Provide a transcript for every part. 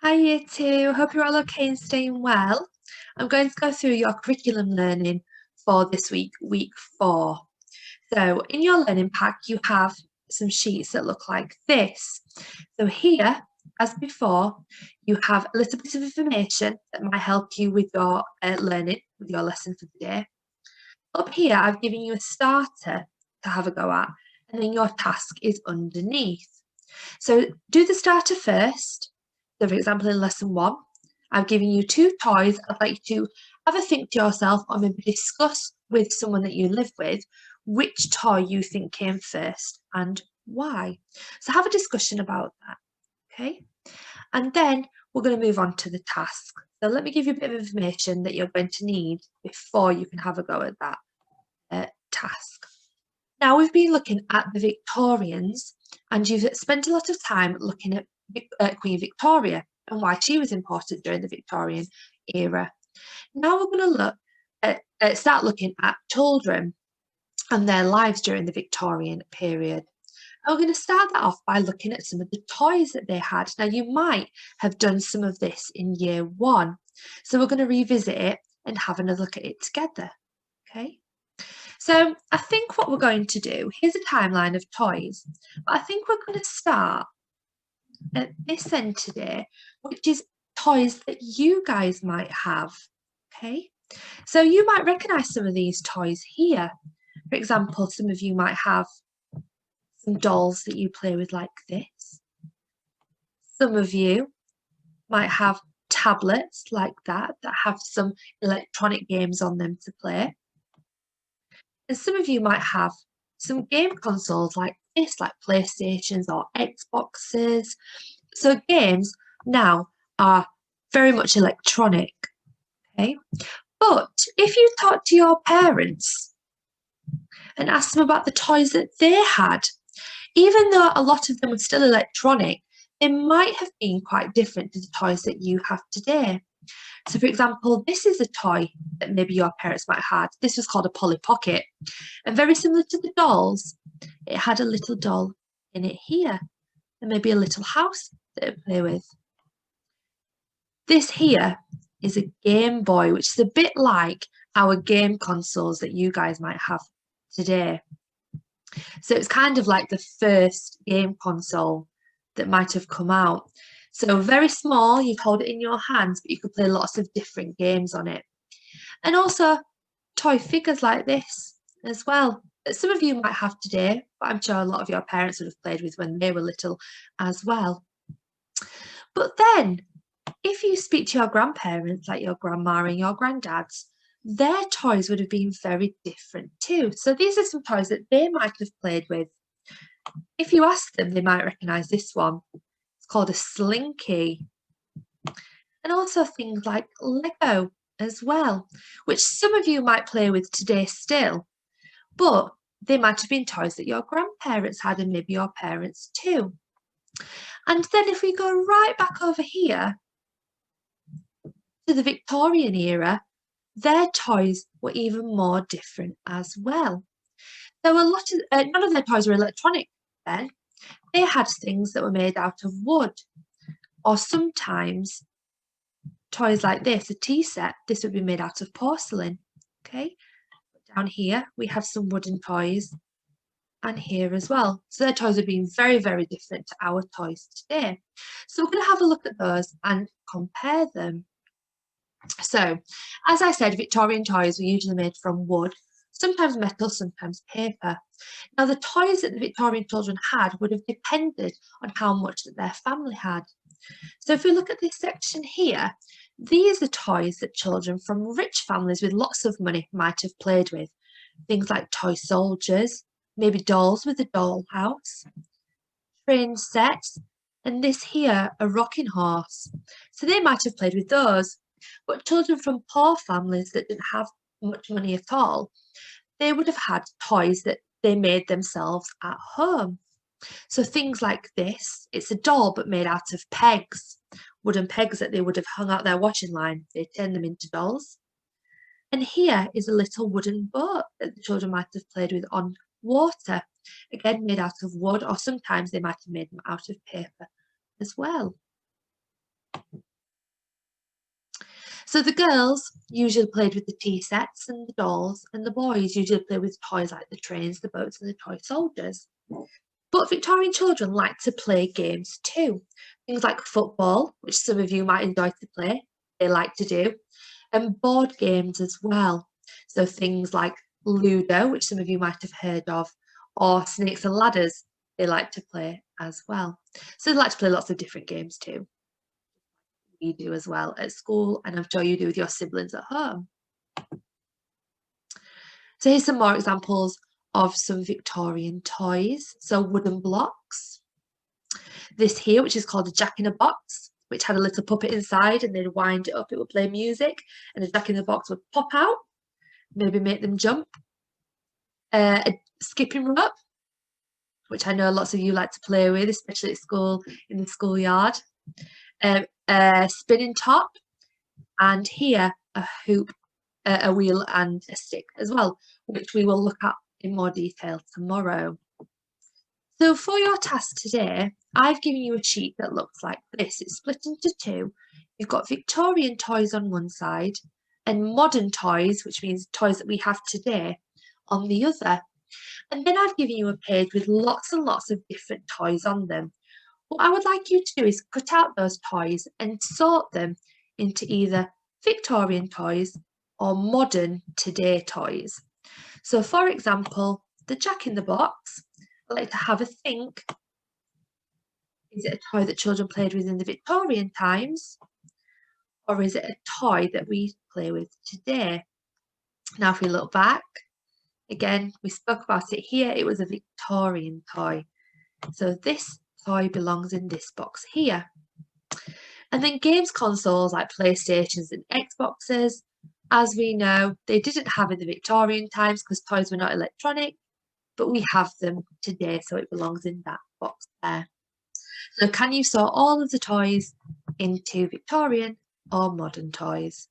Hi, Year 2. Hope you're all okay and staying well. I'm going to go through your curriculum learning for this week, week 4. So, in your learning pack, you have some sheets that look like this. So, here, as before, you have a little bit of information that might help you with your learning, with your lesson for the day. Up here, I've given you a starter to have a go at, and then your task is underneath. So do the starter first. So for example, in lesson 1, I've given you 2 toys. I'd like you to have a think to yourself or maybe discuss with someone that you live with which toy you think came first and why. So have a discussion about that, okay? And then we're going to move on to the task. So let me give you a bit of information that you're going to need before you can have a go at that task. Now we've been looking at the Victorians, and you've spent a lot of time looking at Queen Victoria and why she was important during the Victorian era. Now we're going to start looking at children and their lives during the Victorian period. And we're going to start that off by looking at some of the toys that they had. Now you might have done some of this in year 1, so we're going to revisit it and have another look at it together. Okay. So I think what we're going to do, here's a timeline of toys, but I think we're going to start at this end today, which is toys that you guys might have, okay? So you might recognise some of these toys here. For example, some of you might have some dolls that you play with like this. Some of you might have tablets like that have some electronic games on them to play. And some of you might have some game consoles like this, like PlayStations or Xboxes. So games now are very much electronic, okay? But if you talk to your parents and ask them about the toys that they had, even though a lot of them were still electronic, they might have been quite different to the toys that you have today. So, for example, this is a toy that maybe your parents might have had. This was called a Polly Pocket. And very similar to the dolls, it had a little doll in it here, and maybe a little house that it play with. This here is a Game Boy, which is a bit like our game consoles that you guys might have today. So it's kind of like the first game console that might have come out. So very small, you'd hold it in your hands, but you could play lots of different games on it. And also toy figures like this as well, that some of you might have today, but I'm sure a lot of your parents would have played with when they were little as well. But then, if you speak to your grandparents, like your grandma and your granddads, their toys would have been very different too. So these are some toys that they might have played with. If you ask them, they might recognise this one. It's called a slinky. And also things like Lego as well, which some of you might play with today still, but they might have been toys that your grandparents had and maybe your parents too. And then if we go right back over here to the Victorian era, their toys were even more different as well. There were none of their toys were electronic then. They had things that were made out of wood, or sometimes toys like this, a tea set, this would be made out of porcelain. Okay, down here we have some wooden toys, and here as well. So their toys have been very, very different to our toys today. So we're going to have a look at those and compare them. So, as I said, Victorian toys were usually made from wood, sometimes metal, sometimes paper. Now, the toys that the Victorian children had would have depended on how much that their family had. So if we look at this section here, these are toys that children from rich families with lots of money might have played with. Things like toy soldiers, maybe dolls with a dollhouse, train sets, and this here, a rocking horse. So they might have played with those. But children from poor families that didn't have much money at all, they would have had toys that they made themselves at home. So things like this, it's a doll but made out of pegs, wooden pegs that they would have hung out their washing line. They turned them into dolls. And here is a little wooden boat that the children might have played with on water, again made out of wood, or sometimes they might have made them out of paper as well. So the girls usually played with the tea sets and the dolls, and the boys usually played with toys like the trains, the boats, and the toy soldiers. But Victorian children like to play games too. Things like football, which some of you might enjoy to play, they like to do, and board games as well. So things like Ludo, which some of you might have heard of, or Snakes and Ladders, they like to play as well. So they like to play lots of different games too. You do as well at school, and I'm sure you do with your siblings at home. So here's some more examples of some Victorian toys. So wooden blocks. This here, which is called a jack-in-a-box, which had a little puppet inside, and they'd wind it up, it would play music, and the jack-in-the-box would pop out, maybe make them jump. A skipping rope, which I know lots of you like to play with, especially at school, in the schoolyard. A spinning top, and here a hoop, a wheel and a stick as well, which we will look at in more detail tomorrow. So for your task today, I've given you a sheet that looks like this. It's split into two. You've got Victorian toys on one side and modern toys, which means toys that we have today, on the other. And then I've given you a page with lots and lots of different toys on them. What I would like you to do is cut out those toys and sort them into either Victorian toys or modern today toys. So for example, the Jack-in-the-Box, I like to have a think. Is it a toy that children played with in the Victorian times? Or is it a toy that we play with today? Now if we look back, again, we spoke about it here, it was a Victorian toy. So this toy belongs in this box here. And then games consoles like PlayStations and Xboxes, as we know, they didn't have in the Victorian times because toys were not electronic, but we have them today, so it belongs in that box there. So can you sort all of the toys into Victorian or modern toys?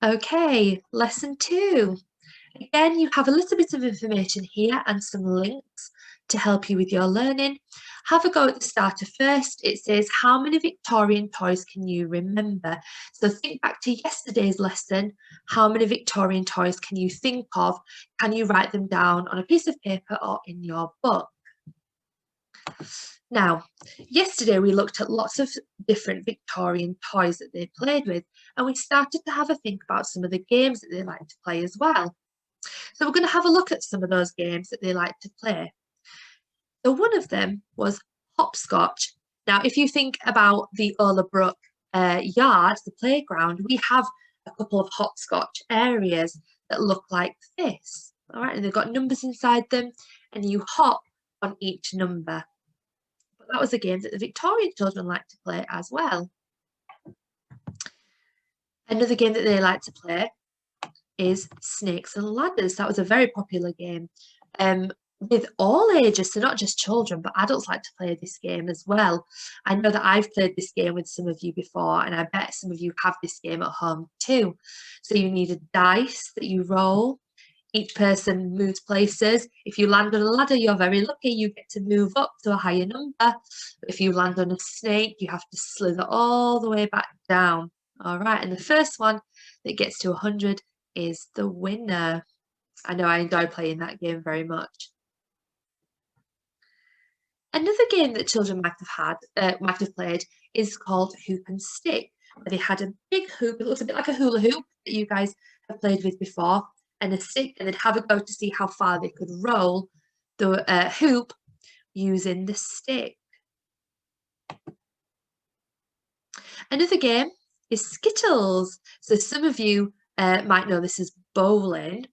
Okay, lesson 2. Again, you have a little bit of information here and some links to help you with your learning. Have a go at the starter first. It says, how many Victorian toys can you remember? So think back to yesterday's lesson. How many Victorian toys can you think of? Can you write them down on a piece of paper or in your book? Now, yesterday we looked at lots of different Victorian toys that they played with, and we started to have a think about some of the games that they like to play as well. So we're going to have a look at some of those games that they like to play. So one of them was hopscotch. Now, if you think about the Ola Brook yard, the playground, we have a couple of hopscotch areas that look like this. All right, and they've got numbers inside them, and you hop on each number. But that was a game that the Victorian children liked to play as well. Another game that they like to play is Snakes and Ladders. That was a very popular game with all ages, so not just children, but adults like to play this game as well. I know that I've played this game with some of you before, and I bet some of you have this game at home too. So you need a dice that you roll. Each person moves places. If you land on a ladder, you're very lucky. You get to move up to a higher number. But if you land on a snake, you have to slither all the way back down. All right, and the first one that gets to 100 is the winner. I know I enjoy playing that game very much. Another game that children might have played is called Hoop and Stick. Where they had a big hoop, it looks a bit like a hula hoop that you guys have played with before, and a stick, and they'd have a go to see how far they could roll the hoop using the stick. Another game is Skittles. So some of you might know this as bowling.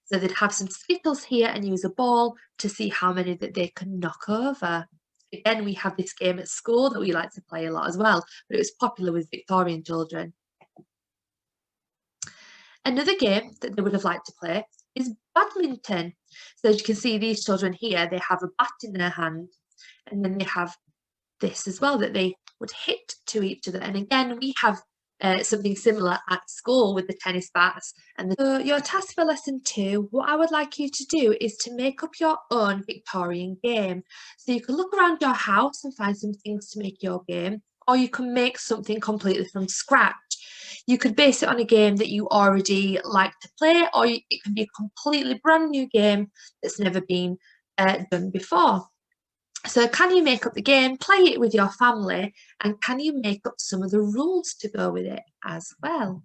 So they'd have some Skittles here and use a ball to see how many that they can knock over. Again, we have this game at school that we like to play a lot as well, but it was popular with Victorian children. Another game that they would have liked to play is badminton. So as you can see, these children here, they have a bat in their hand, and then they have this as well that they would hit to each other. And again, we have something similar at school with the tennis bats. So your task for lesson 2, what I would like you to do is to make up your own Victorian game. So you can look around your house and find some things to make your game, or you can make something completely from scratch. You could base it on a game that you already like to play, or it can be a completely brand new game that's never been done before. So can you make up the game, play it with your family, and can you make up some of the rules to go with it as well?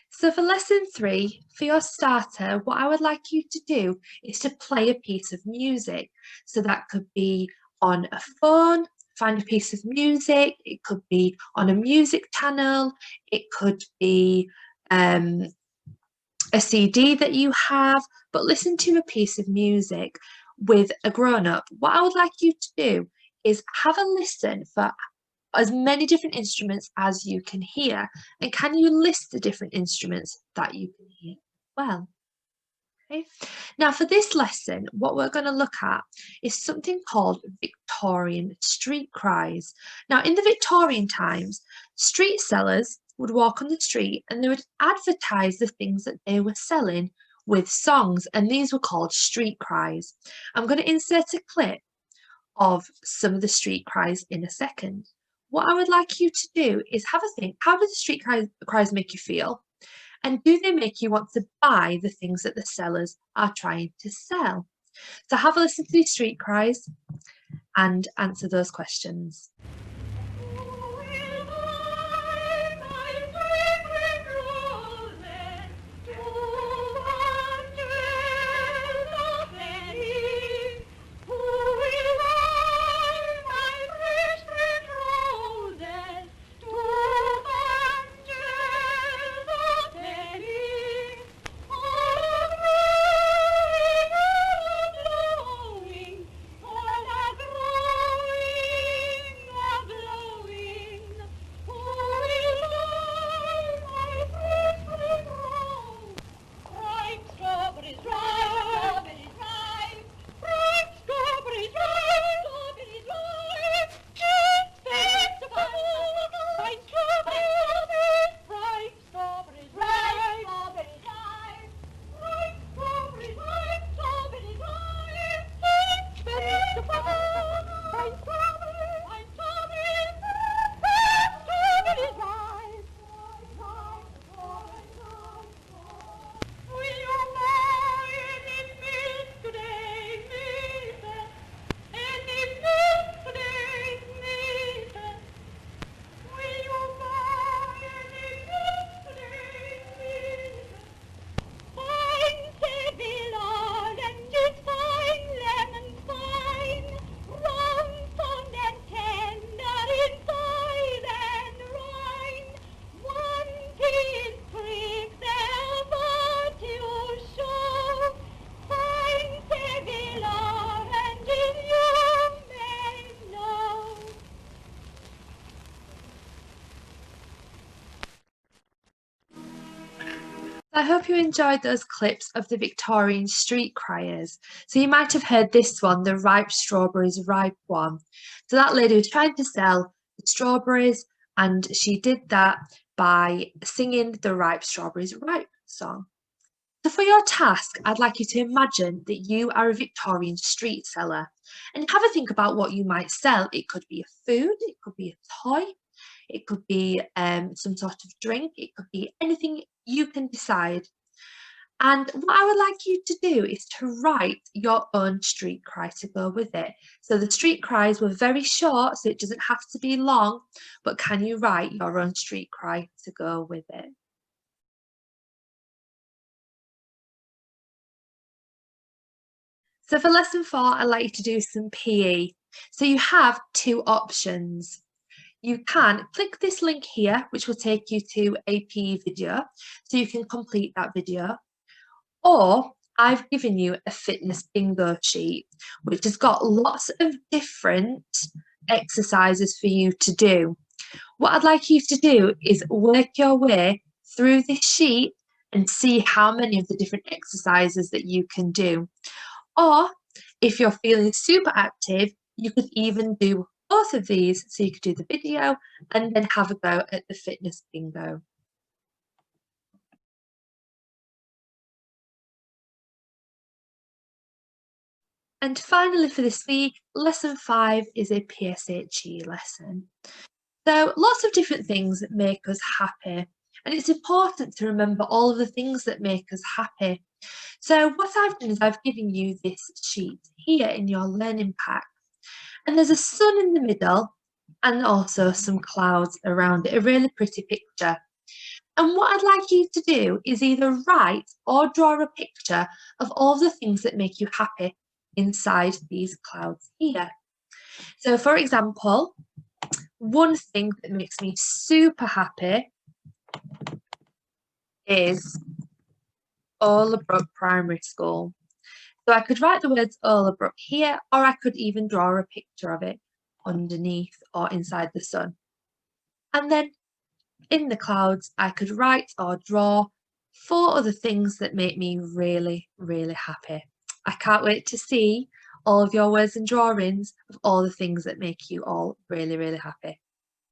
So for lesson 3, for your starter, what I would like you to do is to play a piece of music. So that could be on a phone, find a piece of music, it could be on a music channel, it could be a CD that you have, but listen to a piece of music with a grown-up. What I would like you to do is have a listen for as many different instruments as you can hear, and can you list the different instruments that you can hear well? Okay. Now for this lesson, what we're going to look at is something called Victorian street cries. Now in the Victorian times, street sellers would walk on the street and they would advertise the things that they were selling with songs, and these were called street cries. I'm going to insert a clip of some of the street cries in a second. What I would like you to do is have a think, how do the street cries make you feel? And do they make you want to buy the things that the sellers are trying to sell? So have a listen to these street cries and answer those questions. I hope you enjoyed those clips of the Victorian street criers. So you might have heard this one, the ripe strawberries ripe one. So that lady was trying to sell the strawberries, and she did that by singing the ripe strawberries ripe song. So for your task, I'd like you to imagine that you are a Victorian street seller and have a think about what you might sell. It could be a food, it could be a toy, it could be some sort of drink, it could be anything you can decide. And what I would like you to do is to write your own street cry to go with it. So the street cries were very short, so it doesn't have to be long, but can you write your own street cry to go with it? So for lesson 4, I'd like you to do some PE. So you have 2 options. You can click this link here, which will take you to a PE video, so you can complete that video. Or I've given you a fitness bingo sheet, which has got lots of different exercises for you to do. What I'd like you to do is work your way through this sheet and see how many of the different exercises that you can do. Or If you're feeling super active, you could even do both of these. So you could do the video and then have a go at the fitness bingo. And finally for this week, lesson 5 is a PSHE lesson. So lots of different things that make us happy. And it's important to remember all of the things that make us happy. So what I've done is I've given you this sheet here in your learning pack. And there's a sun in the middle and also some clouds around it, a really pretty picture. And what I'd like you to do is either write or draw a picture of all the things that make you happy inside these clouds here. So for example, one thing that makes me super happy is Ola Primary School. So I could write the words Ola here, or I could even draw a picture of it underneath or inside the sun. And then in the clouds, I could write or draw 4 other things that make me really, really happy. I can't wait to see all of your words and drawings of all the things that make you all really, really happy.